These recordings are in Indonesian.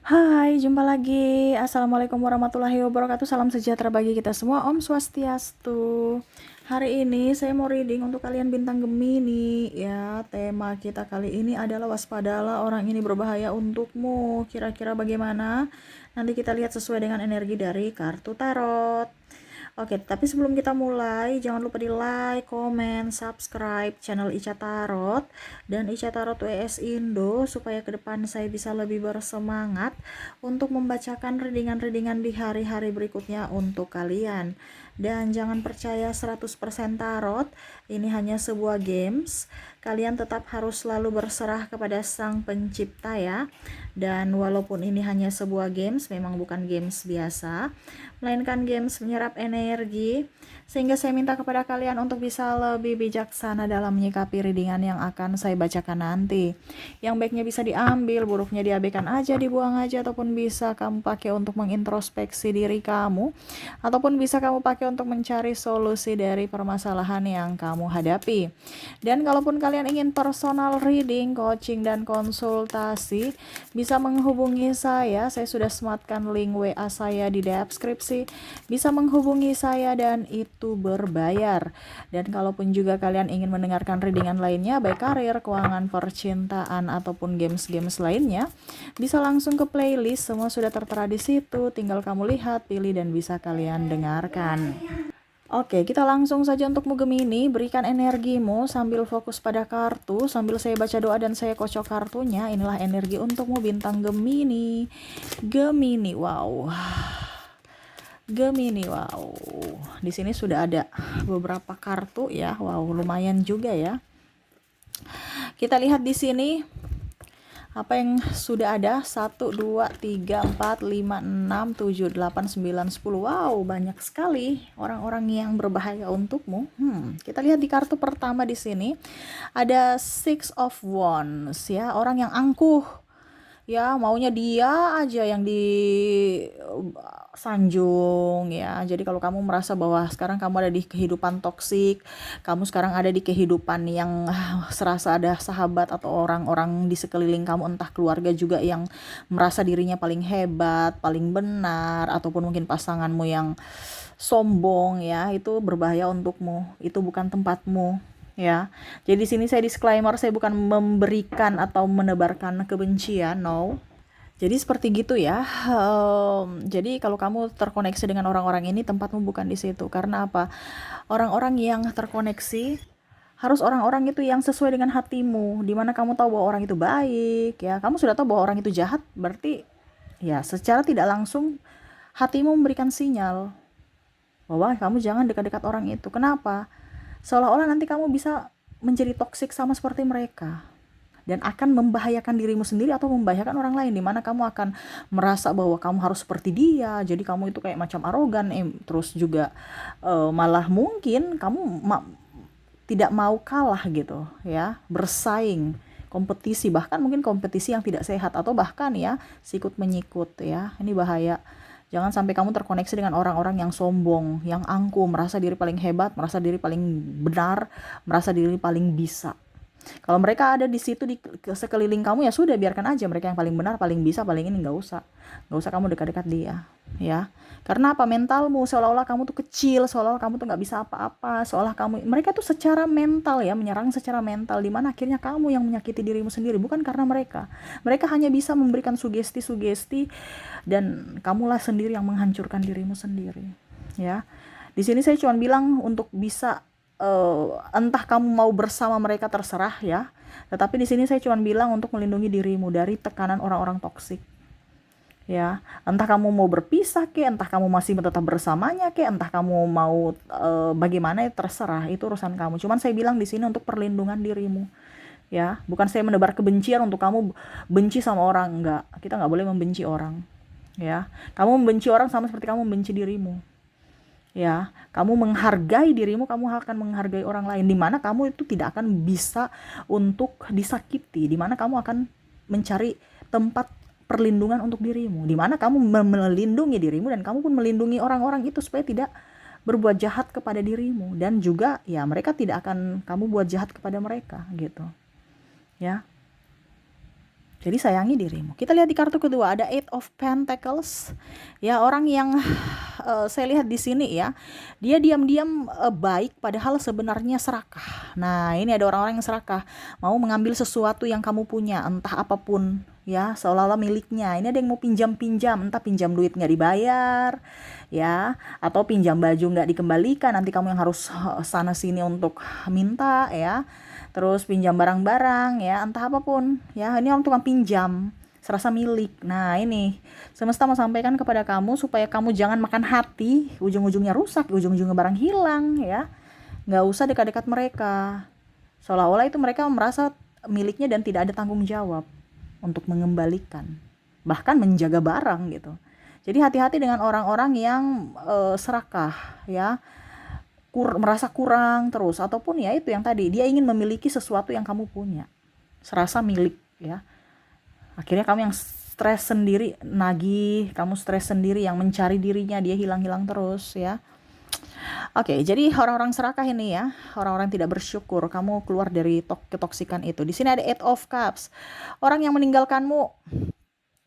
Hai, jumpa lagi. Assalamualaikum warahmatullahi wabarakatuh. Salam sejahtera bagi kita semua. Om Swastiastu. Hari ini saya mau reading untuk kalian bintang Gemini. Ya, tema kita kali ini adalah waspadalah, orang ini berbahaya untukmu. Kira-kira bagaimana? Nanti kita lihat sesuai dengan energi dari kartu tarot. Oke, tapi sebelum kita mulai, jangan lupa di like, comment, subscribe channel Ica Tarot dan Ica Tarot WS Indo supaya ke depan saya bisa lebih bersemangat untuk membacakan readingan-readingan di hari-hari berikutnya untuk kalian. Dan jangan percaya 100% tarot, ini hanya sebuah games. Kalian tetap harus selalu berserah kepada Sang Pencipta ya. Dan walaupun ini hanya sebuah games, memang bukan games biasa, melainkan games menyerap energi, sehingga saya minta kepada kalian untuk bisa lebih bijaksana dalam menyikapi readingan yang akan saya bacakan nanti. Yang baiknya bisa diambil, buruknya diabaikan aja, dibuang aja, ataupun bisa kamu pakai untuk mengintrospeksi diri kamu, ataupun bisa kamu pakai untuk mencari solusi dari permasalahan yang kamu hadapi. Dan kalaupun kalian ingin personal reading, coaching, dan konsultasi, bisa menghubungi saya sudah sematkan link WA saya di deskripsi. Bisa menghubungi saya dan itu berbayar. Dan kalaupun juga kalian ingin mendengarkan readingan lainnya, baik karir, keuangan, percintaan, ataupun games-games lainnya, bisa langsung ke playlist, semua sudah tertera di situ. Tinggal kamu lihat, pilih, dan bisa kalian dengarkan. Oke, kita langsung saja untukmu Gemini, berikan energimu sambil fokus pada kartu, sambil saya baca doa dan saya kocok kartunya. Inilah energi untukmu bintang Gemini. Gemini, wow. Gemini, wow. Di sini sudah ada beberapa kartu ya. Wow, lumayan juga ya. Kita lihat di sini apa yang sudah ada. 1, 2, 3, 4, 5, 6, 7, 8, 9, 10. Wow, banyak sekali orang-orang yang berbahaya untukmu. Kita lihat di kartu pertama di sini ada Six of Wands ya, orang yang angkuh. Ya, maunya dia aja yang disanjung ya. Jadi kalau kamu merasa bahwa sekarang kamu ada di kehidupan toksik, kamu sekarang ada di kehidupan yang serasa ada sahabat atau orang-orang di sekeliling kamu, entah keluarga juga yang merasa dirinya paling hebat, paling benar, ataupun mungkin pasanganmu yang sombong ya, itu berbahaya untukmu. Itu bukan tempatmu ya. Jadi di sini saya disclaimer, saya bukan memberikan atau menebarkan kebencian, no. Jadi seperti gitu ya. Jadi kalau kamu terkoneksi dengan orang-orang ini, tempatmu bukan di situ. Karena apa? Orang-orang yang terkoneksi harus orang-orang itu yang sesuai dengan hatimu. Dimana kamu tahu bahwa orang itu baik, ya. Kamu sudah tahu bahwa orang itu jahat, berarti ya secara tidak langsung hatimu memberikan sinyal bahwa kamu jangan dekat-dekat orang itu. Kenapa? Seolah-olah nanti kamu bisa menjadi toksik sama seperti mereka dan akan membahayakan dirimu sendiri atau membahayakan orang lain, di mana kamu akan merasa bahwa kamu harus seperti dia, jadi kamu itu kayak macam arogan, terus juga malah mungkin kamu tidak mau kalah gitu ya, bersaing, kompetisi, bahkan mungkin kompetisi yang tidak sehat, atau bahkan ya sikut menyikut ya. Ini bahaya. Jangan sampai kamu terkoneksi dengan orang-orang yang sombong, yang angkuh, merasa diri paling hebat, merasa diri paling benar, merasa diri paling bisa. Kalau mereka ada di situ di sekeliling kamu, ya sudah, biarkan aja mereka yang paling benar, paling bisa, paling ini, nggak usah kamu dekat-dekat dia ya. Karena apa? Mentalmu seolah-olah kamu tuh kecil, seolah-olah kamu tuh nggak bisa apa-apa, seolah kamu, mereka tuh secara mental ya, menyerang secara mental, dimana akhirnya kamu yang menyakiti dirimu sendiri, bukan karena mereka hanya bisa memberikan sugesti-sugesti, dan kamulah sendiri yang menghancurkan dirimu sendiri ya. Di sini saya cuma bilang untuk bisa entah kamu mau bersama mereka, terserah ya. Tetapi di sini saya cuma bilang untuk melindungi dirimu dari tekanan orang-orang toksik. Ya, entah kamu mau berpisah ke, entah kamu masih tetap bersamanya ke, entah kamu mau bagaimana, ya terserah, itu urusan kamu. Cuman saya bilang di sini untuk perlindungan dirimu. Ya, bukan saya menebar kebencian untuk kamu benci sama orang, enggak. Kita nggak boleh membenci orang. Ya, kamu membenci orang sama seperti kamu membenci dirimu. Ya, kamu menghargai dirimu, kamu akan menghargai orang lain, di mana kamu itu tidak akan bisa untuk disakiti, di mana kamu akan mencari tempat perlindungan untuk dirimu, di mana kamu melindungi dirimu dan kamu pun melindungi orang-orang itu supaya tidak berbuat jahat kepada dirimu, dan juga ya mereka tidak akan kamu buat jahat kepada mereka gitu ya. Jadi sayangi dirimu. Kita lihat di kartu kedua ada Eight of Pentacles. Ya, orang yang saya lihat di sini ya, dia diam-diam baik padahal sebenarnya serakah. Nah, ini ada orang-orang yang serakah, mau mengambil sesuatu yang kamu punya, entah apapun ya, seolah-olah miliknya. Ini ada yang mau pinjam-pinjam, entah pinjam duit nggak dibayar ya, atau pinjam baju nggak dikembalikan, nanti kamu yang harus sana sini untuk minta ya. Terus pinjam barang-barang ya, entah apapun ya, ini orang tukang pinjam serasa milik. Nah, ini semesta mau sampaikan kepada kamu supaya kamu jangan makan hati, ujung-ujungnya rusak, ujung-ujungnya barang hilang ya. Nggak usah dekat-dekat mereka, seolah-olah itu mereka merasa miliknya dan tidak ada tanggung jawab untuk mengembalikan, bahkan menjaga barang gitu. Jadi hati-hati dengan orang-orang yang serakah ya, merasa kurang terus, ataupun ya itu yang tadi, dia ingin memiliki sesuatu yang kamu punya, serasa milik ya. Akhirnya kamu yang stres sendiri, nagih, kamu stres sendiri, yang mencari dirinya dia hilang-hilang terus ya. Oke, jadi orang-orang serakah ini ya, orang-orang tidak bersyukur, kamu keluar dari ketoksikan itu. Di sini ada Eight of Cups. Orang yang meninggalkanmu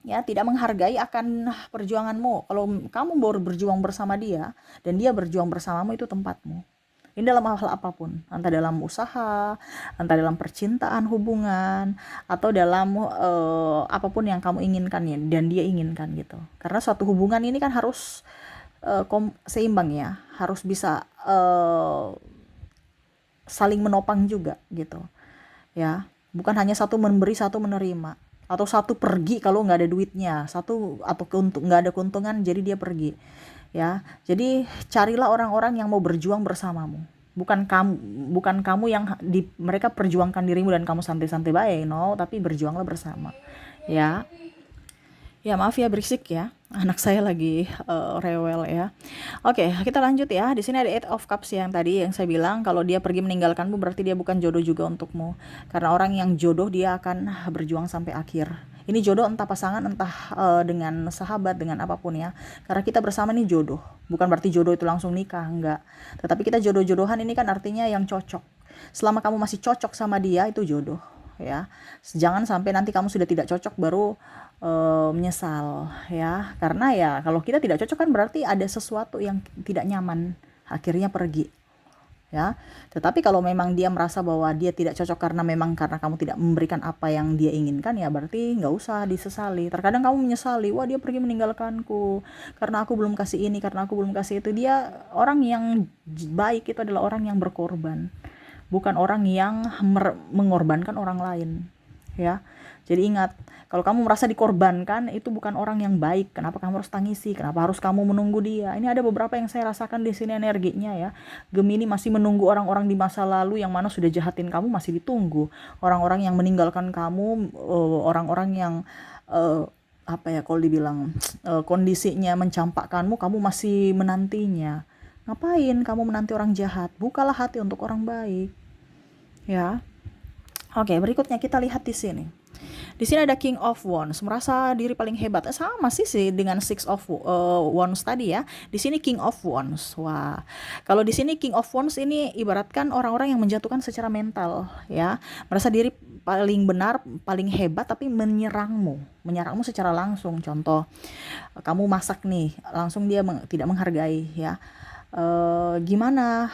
ya, tidak menghargai akan perjuanganmu. Kalau kamu baru berjuang bersama dia dan dia berjuang bersamamu, itu tempatmu. Ini dalam hal apapun, entah dalam usaha, entah dalam percintaan, hubungan, atau dalam apapun yang kamu inginkan ya, dan dia inginkan gitu. Karena suatu hubungan ini kan harus seimbang ya, harus bisa saling menopang juga gitu ya. Bukan hanya satu memberi, satu menerima, atau satu pergi kalau nggak ada duitnya, satu atau nggak ada keuntungan jadi dia pergi ya. Jadi carilah orang-orang yang mau berjuang bersamamu, bukan kamu yang mereka perjuangkan dirimu dan kamu santai-santai baik, no, tapi berjuanglah bersama ya. Ya, maaf ya berisik ya. Anak saya lagi rewel ya. Oke, kita lanjut ya. Di sini ada Eight of Cups yang tadi yang saya bilang, kalau dia pergi meninggalkanmu berarti dia bukan jodoh juga untukmu. Karena orang yang jodoh dia akan berjuang sampai akhir. Ini jodoh entah pasangan, entah dengan sahabat, dengan apapun ya. Karena kita bersama nih jodoh. Bukan berarti jodoh itu langsung nikah, enggak. Tetapi kita jodoh-jodohan ini kan artinya yang cocok. Selama kamu masih cocok sama dia, itu jodoh ya. Jangan sampai nanti kamu sudah tidak cocok baru menyesal ya. Karena ya kalau kita tidak cocok kan berarti ada sesuatu yang tidak nyaman, akhirnya pergi ya. Tetapi kalau memang dia merasa bahwa dia tidak cocok karena kamu tidak memberikan apa yang dia inginkan, ya berarti nggak usah disesali. Terkadang kamu menyesali, wah dia pergi meninggalkanku karena aku belum kasih ini, karena aku belum kasih itu. Dia orang yang baik itu adalah orang yang berkorban, bukan orang yang mengorbankan orang lain ya. Jadi ingat, kalau kamu merasa dikorbankan, itu bukan orang yang baik. Kenapa kamu harus tangisi? Kenapa harus kamu menunggu dia? Ini ada beberapa yang saya rasakan di sini energinya ya. Gemini masih menunggu orang-orang di masa lalu yang mana sudah jahatin kamu, masih ditunggu. Orang-orang yang meninggalkan kamu, orang-orang yang apa ya, kalau dibilang kondisinya mencampakkanmu, kamu masih menantinya. Ngapain kamu menanti orang jahat? Bukalah hati untuk orang baik ya. Oke, berikutnya kita lihat di sini. Di sini ada King of Wands, merasa diri paling hebat. Sama sih dengan Six of Wands tadi ya. Di sini King of Wands. Wah, kalau di sini King of Wands ini ibaratkan orang-orang yang menjatuhkan secara mental ya. Merasa diri paling benar, paling hebat, tapi menyerangmu secara langsung. Contoh, kamu masak nih, langsung dia tidak menghargai ya. Gimana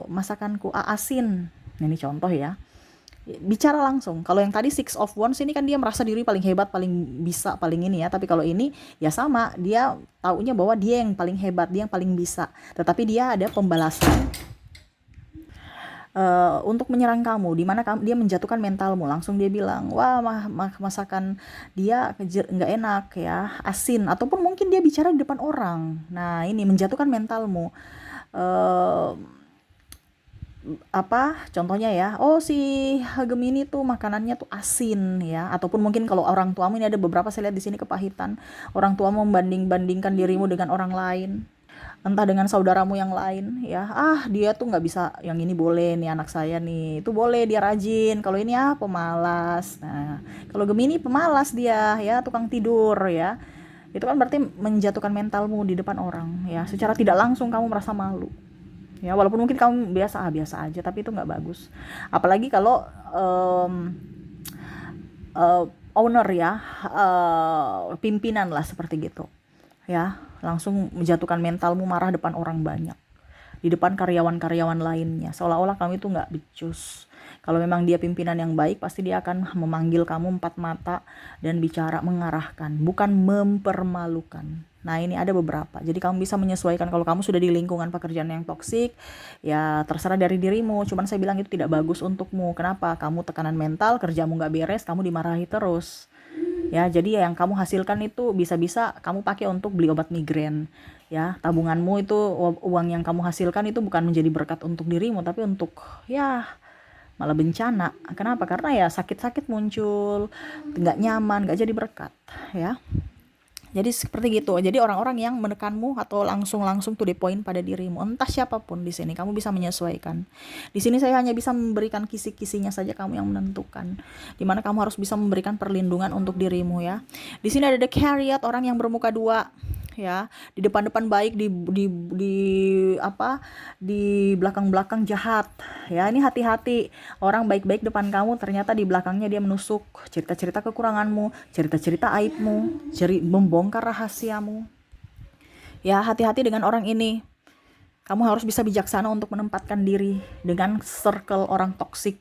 masakanku, asin. Ini contoh ya. Bicara langsung. Kalau yang tadi Six of Wands ini kan dia merasa diri paling hebat, paling bisa, paling ini ya. Tapi kalau ini ya sama, dia taunya bahwa dia yang paling hebat, dia yang paling bisa. Tetapi dia ada pembalasan untuk menyerang kamu, di mana dia menjatuhkan mentalmu. Langsung dia bilang, wah masakan dia nggak enak ya, asin, ataupun mungkin dia bicara di depan orang. Nah, ini menjatuhkan mentalmu. Contohnya ya, oh si Gemini tuh makanannya tuh asin ya, ataupun mungkin kalau orang tuamu, ini ada beberapa saya lihat di sini kepahitan, orang tua membanding-bandingkan dirimu dengan orang lain, entah dengan saudaramu yang lain ya. Dia tuh nggak bisa, yang ini boleh nih, anak saya nih itu boleh, dia rajin, kalau ini pemalas. Nah, kalau Gemini pemalas dia ya, tukang tidur ya. Itu kan berarti menjatuhkan mentalmu di depan orang ya, secara tidak langsung kamu merasa malu ya, walaupun mungkin kamu biasa aja, tapi itu nggak bagus. Apalagi kalau owner ya, pimpinan lah seperti gitu ya, langsung menjatuhkan mentalmu, marah depan orang banyak, di depan karyawan-karyawan lainnya, seolah-olah kamu itu nggak becus. Kalau memang dia pimpinan yang baik, pasti dia akan memanggil kamu empat mata dan bicara mengarahkan, bukan mempermalukan. Nah, ini ada beberapa. Jadi kamu bisa menyesuaikan. Kalau kamu sudah di lingkungan pekerjaan yang toksik, ya terserah dari dirimu. Cuman saya bilang itu tidak bagus untukmu. Kenapa? Kamu tekanan mental, kerjamu nggak beres, kamu dimarahi terus. Ya, jadi yang kamu hasilkan itu bisa-bisa kamu pakai untuk beli obat migrain. Ya, tabunganmu itu, uang yang kamu hasilkan itu bukan menjadi berkat untuk dirimu, tapi untuk ya malah bencana. Kenapa? Karena ya sakit-sakit muncul, nggak nyaman, nggak jadi berkat. Ya, jadi seperti gitu. Jadi orang-orang yang menekanmu atau langsung to the point pada dirimu, entah siapapun di sini, kamu bisa menyesuaikan. Di sini saya hanya bisa memberikan kisi-kisinya saja, kamu yang menentukan. Dimana kamu harus bisa memberikan perlindungan untuk dirimu ya. Di sini ada the Chariot, orang yang bermuka dua ya, di depan-depan baik, di apa, di belakang-belakang jahat ya. Ini hati-hati, orang baik-baik depan kamu, ternyata di belakangnya dia menusuk cerita-cerita kekuranganmu, cerita-cerita aibmu, membongkar rahasiamu ya. Hati-hati dengan orang ini. Kamu harus bisa bijaksana untuk menempatkan diri dengan circle orang toksik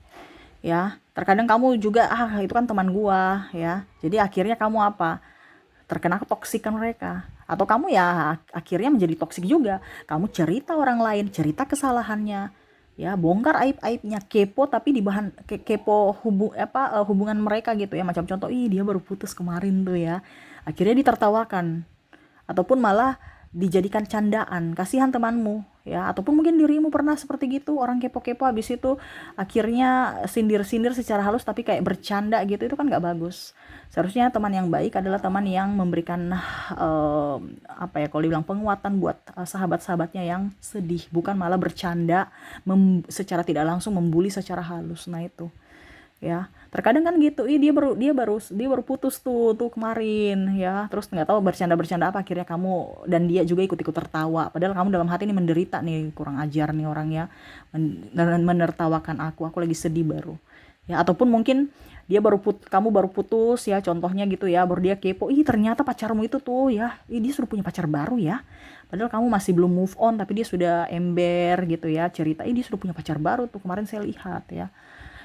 ya. Terkadang kamu juga itu kan teman gua ya, jadi akhirnya kamu apa, terkena ketoksikan mereka, atau kamu ya akhirnya menjadi toksik juga. Kamu cerita orang lain, cerita kesalahannya ya, bongkar aib-aibnya, kepo, tapi di bahan kepo hubungan mereka gitu ya. Macam contoh, dia baru putus kemarin tuh ya, akhirnya ditertawakan ataupun malah dijadikan candaan. Kasihan temanmu ya, ataupun mungkin dirimu pernah seperti gitu, orang kepo-kepo, habis itu akhirnya sindir-sindir secara halus tapi kayak bercanda gitu. Itu kan nggak bagus. Seharusnya teman yang baik adalah teman yang memberikan apa ya, kalau dibilang penguatan buat sahabat-sahabatnya yang sedih, bukan malah bercanda secara tidak langsung membuli secara halus. Nah itu ya, terkadang kan gitu, dia baru putus tuh kemarin ya, terus nggak tahu bercanda apa, akhirnya kamu dan dia juga ikut-ikut tertawa, padahal kamu dalam hati ini menderita nih, kurang ajar nih orang ya, menertawakan aku lagi sedih baru ya. Ataupun mungkin kamu baru putus ya, contohnya gitu ya, baru dia kepo, ternyata pacarmu itu tuh ya, dia sudah punya pacar baru ya, padahal kamu masih belum move on, tapi dia sudah ember gitu ya, cerita dia sudah punya pacar baru tuh kemarin saya lihat ya.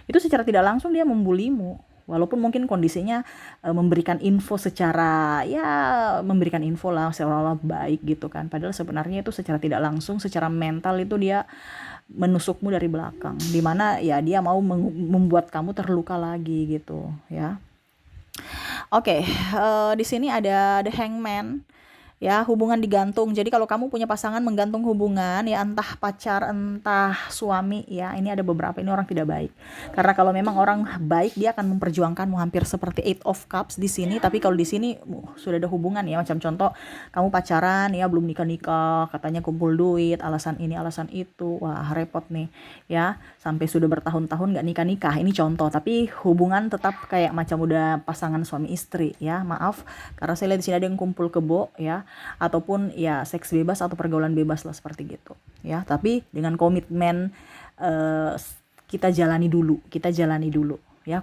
Itu secara tidak langsung dia membulimu, walaupun mungkin kondisinya memberikan info secara ya, memberikan info lah seolah-olah baik gitu kan, padahal sebenarnya itu secara tidak langsung, secara mental itu dia menusukmu dari belakang, dimana ya dia mau membuat kamu terluka lagi gitu ya. Oke, di sini ada the Hangman ya, hubungan digantung. Jadi kalau kamu punya pasangan menggantung hubungan ya, entah pacar entah suami ya, ini ada beberapa, ini orang tidak baik. Karena kalau memang orang baik, dia akan memperjuangkanmu, hampir seperti Eight of Cups di sini. Tapi kalau di sini sudah ada hubungan ya, macam contoh kamu pacaran ya, belum nikah, katanya kumpul duit, alasan ini alasan itu, wah repot nih ya, sampai sudah bertahun-tahun nggak nikah, ini contoh. Tapi hubungan tetap kayak macam udah pasangan suami istri ya, maaf karena saya lihat di sini ada yang kumpul kebo ya, ataupun ya seks bebas atau pergaulan bebas lah seperti gitu ya. Tapi dengan komitmen, kita jalani dulu ya,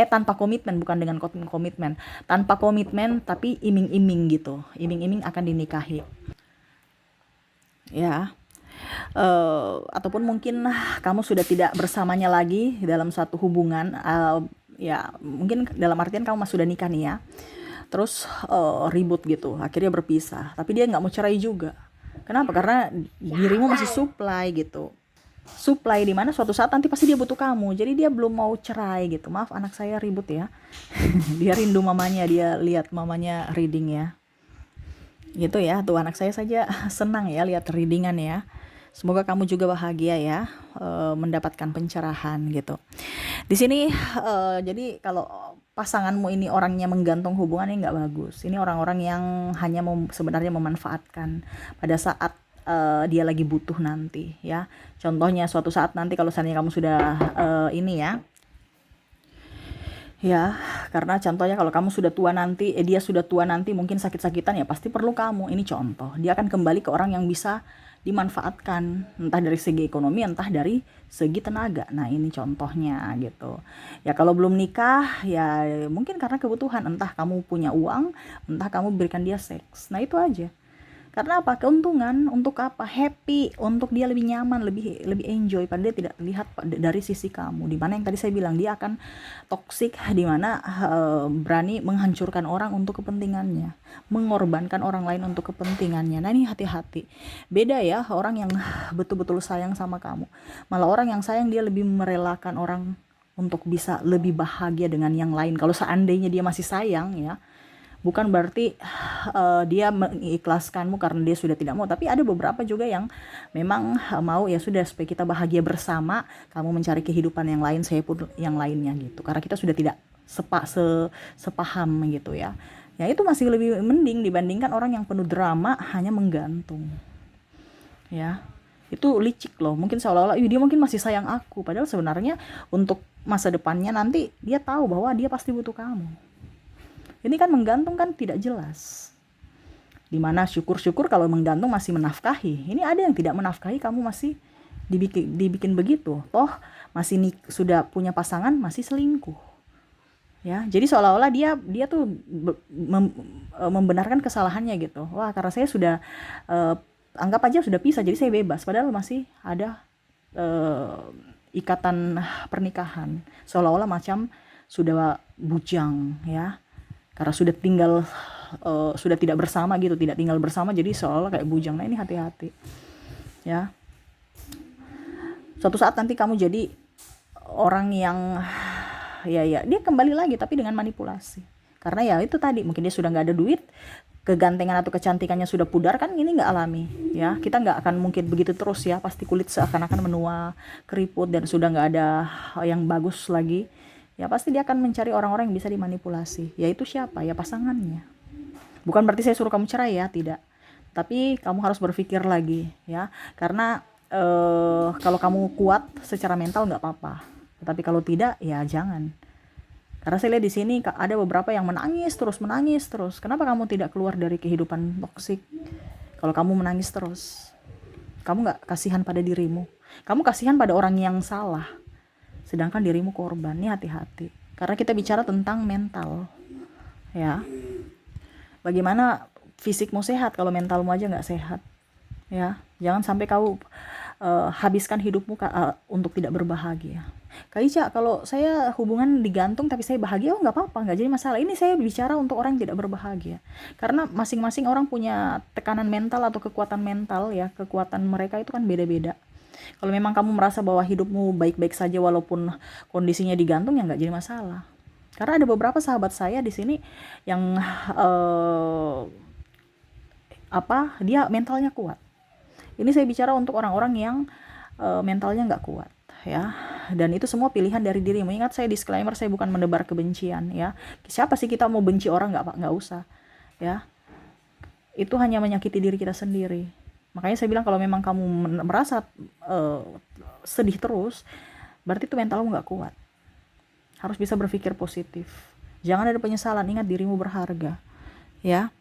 tanpa komitmen, bukan dengan komitmen, tanpa komitmen tapi iming-iming gitu, iming-iming akan dinikahi ya. Ataupun mungkin kamu sudah tidak bersamanya lagi dalam satu hubungan, ya mungkin dalam artian kamu sudah nikah nih ya, terus ribut gitu, akhirnya berpisah, tapi dia nggak mau cerai juga. Kenapa? Karena dirimu masih supply gitu, supply di mana suatu saat nanti pasti dia butuh kamu, jadi dia belum mau cerai gitu. Maaf anak saya ribut ya. Dia rindu mamanya, dia lihat mamanya reading ya gitu ya. Tuh anak saya saja senang ya lihat readingan ya. Semoga kamu juga bahagia ya, mendapatkan pencerahan gitu. Di sini jadi kalau pasanganmu ini orangnya menggantung hubungan, ini nggak bagus. Ini orang-orang yang hanya sebenarnya memanfaatkan pada saat dia lagi butuh nanti ya. Contohnya suatu saat nanti kalau seandainya kamu sudah ini ya, karena contohnya kalau kamu sudah tua nanti, dia sudah tua nanti, mungkin sakit-sakitan ya, pasti perlu kamu. Ini contoh, dia akan kembali ke orang yang bisa dimanfaatkan, entah dari segi ekonomi, entah dari segi tenaga. Nah, ini contohnya gitu. Ya kalau belum nikah, ya mungkin karena kebutuhan, entah kamu punya uang, entah kamu berikan dia seks. Nah, itu aja. Karena apa? Keuntungan. Untuk apa? Happy, untuk dia lebih nyaman, lebih lebih enjoy, padahal dia tidak lihat dari sisi kamu. Dimana yang tadi saya bilang, dia akan toksik, dimana berani menghancurkan orang untuk kepentingannya, mengorbankan orang lain untuk kepentingannya. Nah, ini hati-hati. Beda ya orang yang betul-betul sayang sama kamu. Malah orang yang sayang, dia lebih merelakan orang untuk bisa lebih bahagia dengan yang lain. Kalau seandainya dia masih sayang ya, bukan berarti dia mengikhlaskanmu karena dia sudah tidak mau, tapi ada beberapa juga yang memang mau, ya sudah, supaya kita bahagia bersama, kamu mencari kehidupan yang lain, saya pun yang lainnya gitu, karena kita sudah tidak sepaham gitu ya. Ya itu masih lebih mending dibandingkan orang yang penuh drama hanya menggantung ya. Itu licik loh, mungkin seolah-olah dia mungkin masih sayang aku, padahal sebenarnya untuk masa depannya nanti dia tahu bahwa dia pasti butuh kamu. Ini kan menggantung kan tidak jelas. Dimana syukur-syukur kalau menggantung masih menafkahi. Ini ada yang tidak menafkahi, kamu masih dibikin begitu. Toh masih sudah punya pasangan, masih selingkuh. Ya, jadi seolah-olah dia tuh membenarkan kesalahannya gitu. Wah, karena saya sudah anggap aja sudah pisah, jadi saya bebas. Padahal masih ada ikatan pernikahan. Seolah-olah macam sudah bujang ya. Karena sudah tidak bersama gitu, tidak tinggal bersama, jadi seolah kayak bujang. Nah, ini hati-hati ya. Suatu saat nanti kamu jadi orang yang ya dia kembali lagi tapi dengan manipulasi. Karena ya itu tadi, mungkin dia sudah nggak ada duit, kegantengan atau kecantikannya sudah pudar, kan ini nggak alami ya. Kita nggak akan mungkin begitu terus ya, pasti kulit seakan-akan menua, keriput, dan sudah nggak ada yang bagus lagi. Ya pasti dia akan mencari orang-orang yang bisa dimanipulasi. Yaitu siapa? Ya pasangannya. Bukan berarti saya suruh kamu cerai ya, tidak. Tapi kamu harus berpikir lagi ya. Karena kalau kamu kuat secara mental nggak apa-apa. Tapi kalau tidak, ya jangan. Karena saya lihat di sini ada beberapa yang menangis terus. Kenapa kamu tidak keluar dari kehidupan toksik? Kalau kamu menangis terus, kamu nggak kasihan pada dirimu. Kamu kasihan pada orang yang salah, sedangkan dirimu korban. Ini hati-hati, karena kita bicara tentang mental ya. Bagaimana fisikmu sehat kalau mentalmu aja nggak sehat ya. Jangan sampai kau habiskan hidupmu untuk tidak berbahagia. Kak Ica, kalau saya hubungan digantung tapi saya bahagia, nggak apa-apa, nggak jadi masalah. Ini saya bicara untuk orang yang tidak berbahagia, karena masing-masing orang punya tekanan mental atau kekuatan mental ya. Kekuatan mereka itu kan beda-beda. Kalau memang kamu merasa bahwa hidupmu baik-baik saja walaupun kondisinya digantung, ya nggak jadi masalah. Karena ada beberapa sahabat saya di sini yang dia mentalnya kuat. Ini saya bicara untuk orang-orang yang mentalnya nggak kuat ya. Dan itu semua pilihan dari dirimu. Ingat, saya disclaimer, saya bukan menebar kebencian ya. Siapa sih kita mau benci orang? Nggak usah ya. Itu hanya menyakiti diri kita sendiri. Makanya saya bilang, kalau memang kamu merasa sedih terus, berarti itu mentalmu nggak kuat. Harus bisa berpikir positif. Jangan ada penyesalan. Ingat, dirimu berharga ya.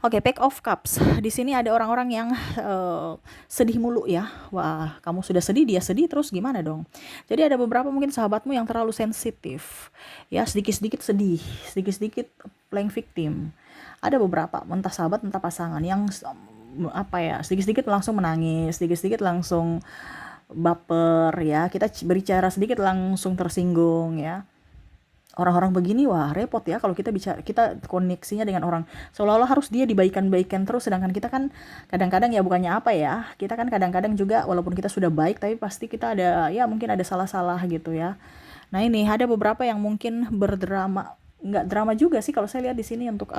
Oke, Pack of Cups. Di sini ada orang-orang yang sedih mulu ya. Wah, kamu sudah sedih, dia sedih terus, gimana dong? Jadi ada beberapa mungkin sahabatmu yang terlalu sensitif. Ya, sedikit-sedikit sedih, sedikit-sedikit playing victim. Ada beberapa, entah sahabat, entah pasangan, yang sedikit-sedikit langsung menangis, sedikit-sedikit langsung baper ya. Kita berbicara sedikit langsung tersinggung ya. Orang-orang begini, wah repot ya kalau kita koneksinya dengan orang. Seolah-olah harus dia dibaikan-baikan terus, sedangkan kita kan kadang-kadang ya, bukannya apa ya, kita kan kadang-kadang juga walaupun kita sudah baik, tapi pasti kita ada ya, mungkin ada salah-salah gitu ya. Nah, ini ada beberapa yang mungkin berdrama, nggak drama juga sih kalau saya lihat di sini untuk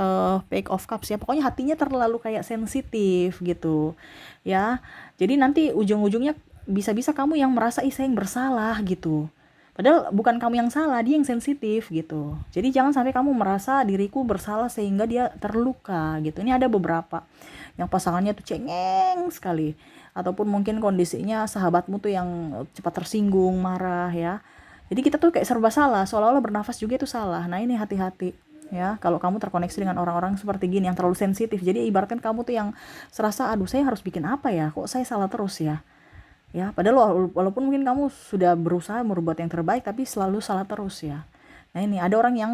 Pack of Cups ya. Pokoknya hatinya terlalu kayak sensitif gitu ya. Jadi nanti ujung-ujungnya bisa-bisa kamu yang merasa saya yang bersalah gitu. Padahal bukan kamu yang salah, dia yang sensitif gitu. Jadi jangan sampai kamu merasa diriku bersalah sehingga dia terluka gitu. Ini ada beberapa yang pasangannya tuh cengeng sekali, ataupun mungkin kondisinya sahabatmu tuh yang cepat tersinggung, marah ya. Jadi kita tuh kayak serba salah, seolah-olah bernafas juga itu salah. Nah, ini hati-hati ya. Kalau kamu terkoneksi dengan orang-orang seperti gini yang terlalu sensitif, jadi ibaratkan kamu tuh yang serasa, aduh saya harus bikin apa ya, kok saya salah terus ya. Ya, padahal walaupun mungkin kamu sudah berusaha berbuat yang terbaik, tapi selalu salah terus ya. Nah ini ada orang yang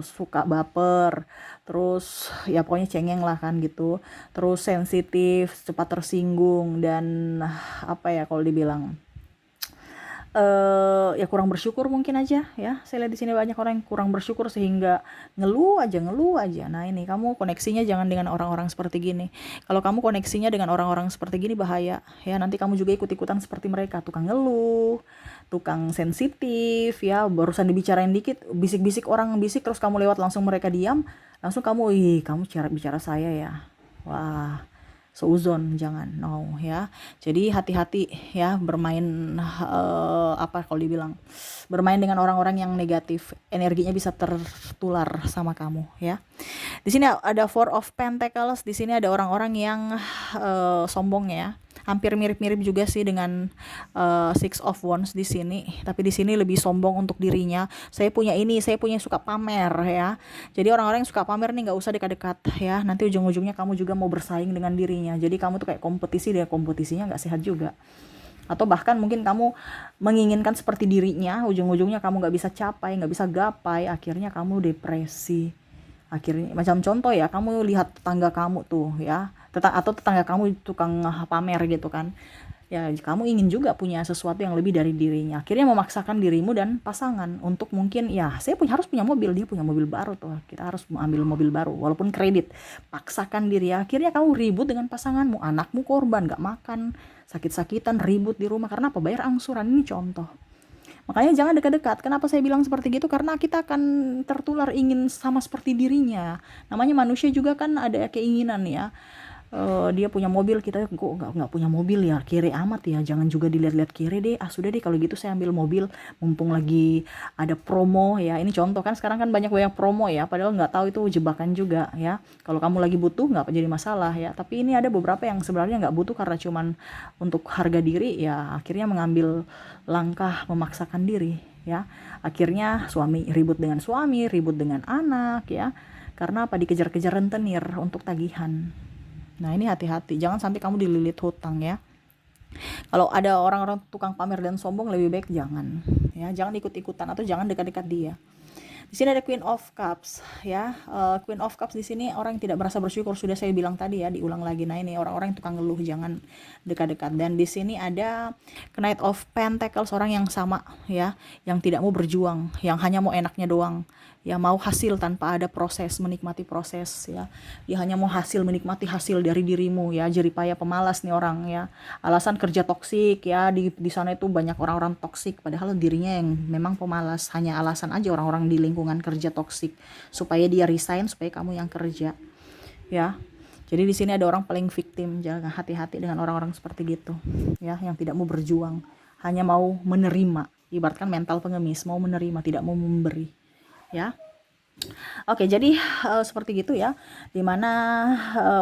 suka baper, terus ya pokoknya cengeng lah kan gitu, terus sensitif, cepat tersinggung, dan apa ya kalau dibilang ya kurang bersyukur mungkin aja ya. Saya lihat di sini banyak orang yang kurang bersyukur sehingga ngeluh aja, ngeluh aja. Nah ini kamu koneksinya jangan dengan orang-orang seperti gini. Kalau kamu koneksinya dengan orang-orang seperti gini bahaya ya, nanti kamu juga ikut-ikutan seperti mereka, tukang ngeluh, tukang sensitif ya, barusan dibicarain dikit, bisik-bisik, orang bisik terus kamu lewat langsung mereka diam, langsung kamu, ih kamu cara bicara saya ya, wah seuzon, jangan, no ya. Jadi hati-hati ya bermain apa kalau dibilang, bermain dengan orang-orang yang negatif, energinya bisa tertular sama kamu ya. Di sini ada Four of Pentacles, di sini ada orang-orang yang sombong ya. Hampir mirip-mirip juga sih dengan Six of Wands di sini, tapi di sini lebih sombong untuk dirinya. Saya punya ini, saya punya, suka pamer ya. Jadi orang-orang yang suka pamer nih nggak usah dekat-dekat ya. Nanti ujung-ujungnya kamu juga mau bersaing dengan dirinya. Jadi kamu tuh kayak kompetisi, dia kompetisinya nggak sehat juga. Atau bahkan mungkin kamu menginginkan seperti dirinya, ujung-ujungnya kamu nggak bisa capai, nggak bisa gapai, akhirnya kamu depresi. Akhirnya macam contoh ya, kamu lihat tetangga kamu tuh ya, atau tetangga kamu tukang pamer gitu kan ya, kamu ingin juga punya sesuatu yang lebih dari dirinya, akhirnya memaksakan dirimu dan pasangan untuk mungkin ya, saya harus punya mobil, dia punya mobil baru tuh, kita harus ambil mobil baru walaupun kredit, paksakan diri ya. Akhirnya kamu ribut dengan pasanganmu, anakmu korban, gak makan, sakit-sakitan, ribut di rumah karena apa, bayar angsuran. Ini contoh. Makanya jangan dekat-dekat. Kenapa saya bilang seperti gitu? Karena kita akan tertular ingin sama seperti dirinya. Namanya manusia juga kan ada keinginan ya. Dia punya mobil, kita kok nggak punya mobil ya, kere amat ya, jangan juga dilihat-lihat kere deh, sudah deh kalau gitu saya ambil mobil, mumpung lagi ada promo ya. Ini contoh kan, sekarang kan banyak promo ya, padahal nggak tahu itu jebakan juga ya. Kalau kamu lagi butuh nggak jadi masalah ya, tapi ini ada beberapa yang sebenarnya nggak butuh karena cuman untuk harga diri ya, akhirnya mengambil langkah memaksakan diri ya. Akhirnya suami ribut dengan suami, ribut dengan anak ya, karena apa, dikejar-kejar rentenir untuk tagihan. Nah ini hati-hati, jangan sampai kamu dililit hutang ya. Kalau ada orang-orang tukang pamer dan sombong, lebih baik jangan ya, jangan ikut-ikutan atau jangan dekat-dekat dia. Di sini ada Queen of Cups ya. Queen of Cups di sini orang yang tidak merasa bersyukur, sudah saya bilang tadi ya, diulang lagi. Nah ini orang-orang yang tukang ngeluh, jangan dekat-dekat. Dan di sini ada Knight of Pentacles, orang yang sama ya, yang tidak mau berjuang, yang hanya mau enaknya doang ya, mau hasil tanpa ada proses, menikmati proses ya. Dia hanya mau hasil, menikmati hasil dari dirimu ya. Jeripaya, pemalas nih orang ya. Alasan kerja toksik ya, di sana itu banyak orang-orang toksik, padahal dirinya yang memang pemalas. Hanya alasan aja orang-orang di lingkungan kerja toksik supaya dia resign, supaya kamu yang kerja ya. Jadi di sini ada orang paling victim, jangan, hati-hati dengan orang-orang seperti gitu ya, yang tidak mau berjuang, hanya mau menerima. Ibaratkan mental pengemis, mau menerima, tidak mau memberi ya. Oke, jadi seperti gitu ya, dimana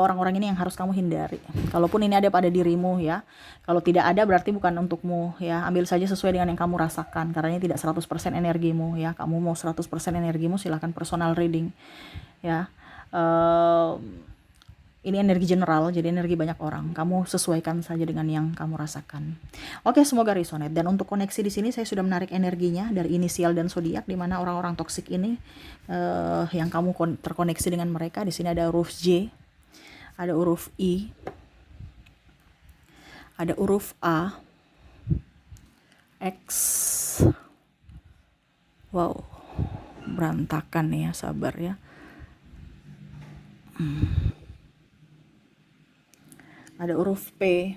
orang-orang ini yang harus kamu hindari. Kalaupun ini ada pada dirimu ya, kalau tidak ada berarti bukan untukmu ya. Ambil saja sesuai dengan yang kamu rasakan, karena ini tidak 100% energimu ya. Kamu mau 100% energimu, silahkan personal reading ya. Ini energi general, jadi energi banyak orang. Kamu sesuaikan saja dengan yang kamu rasakan. Oke, semoga resonate. Dan untuk koneksi di sini saya sudah menarik energinya dari inisial dan zodiak, di mana orang-orang toksik ini yang kamu terkoneksi dengan mereka. Di sini ada huruf J, ada huruf I, ada huruf A, X. Wow, berantakan ya, sabar ya. Ada huruf P,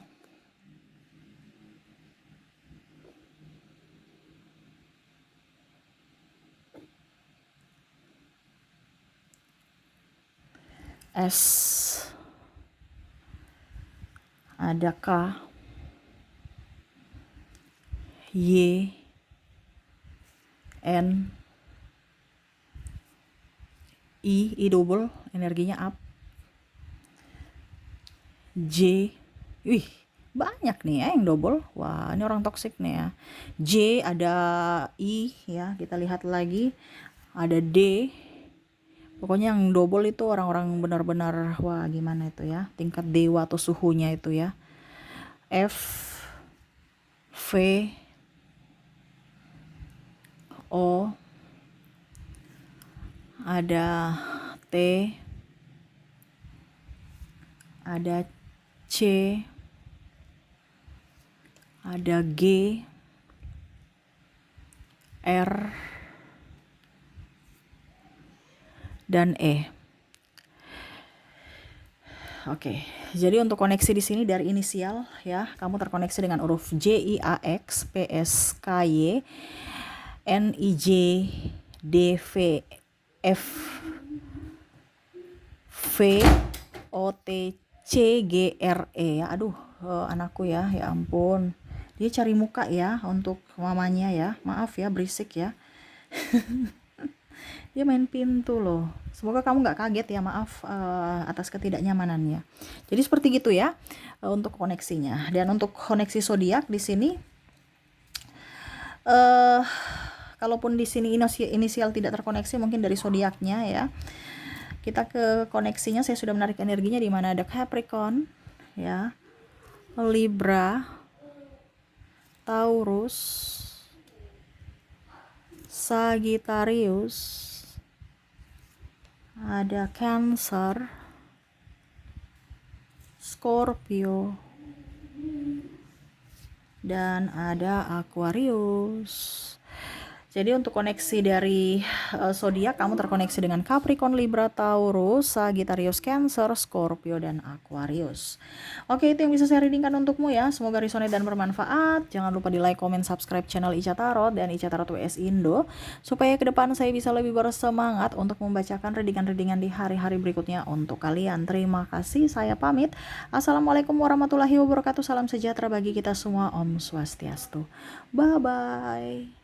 S, ada K, Y, N, I double, energinya up, J, wih banyak nih ya yang double, wah ini orang toksik nih ya. J, ada I ya, kita lihat lagi, ada D, Pokoknya yang double itu orang-orang benar-benar wah gimana itu ya, tingkat dewa atau suhunya itu ya. F, V, O, ada T, ada C, ada G, R, dan E. Oke, jadi untuk koneksi di sini dari inisial ya, kamu terkoneksi dengan huruf J, I, A, X, P, S, K, Y, N, I, J, D, V, F, V, O, T, C, G, R, E ya. Aduh, anakku ya ampun. Dia cari muka ya untuk mamanya ya. Maaf ya berisik ya. Dia main pintu loh. Semoga kamu nggak kaget ya, maaf atas ketidaknyamanannya. Jadi seperti gitu ya untuk koneksinya. Dan untuk koneksi zodiak di sini, kalaupun di sini inisial tidak terkoneksi, mungkin dari zodiaknya ya. Kita ke koneksinya, saya sudah menarik energinya di mana ada Capricorn, ya, Libra, Taurus, Sagittarius, ada Cancer, Scorpio, dan ada Aquarius. Jadi untuk koneksi dari zodiak, kamu terkoneksi dengan Capricorn, Libra, Taurus, Sagittarius, Cancer, Scorpio, dan Aquarius. Oke, itu yang bisa saya readingkan untukmu ya. Semoga resonate dan bermanfaat. Jangan lupa di like, comment, subscribe channel Ica Tarot dan Ica Tarot WS Indo, supaya ke depan saya bisa lebih bersemangat untuk membacakan readingan-readingan di hari-hari berikutnya untuk kalian. Terima kasih, saya pamit. Assalamualaikum warahmatullahi wabarakatuh. Salam sejahtera bagi kita semua. Om Swastiastu. Bye-bye.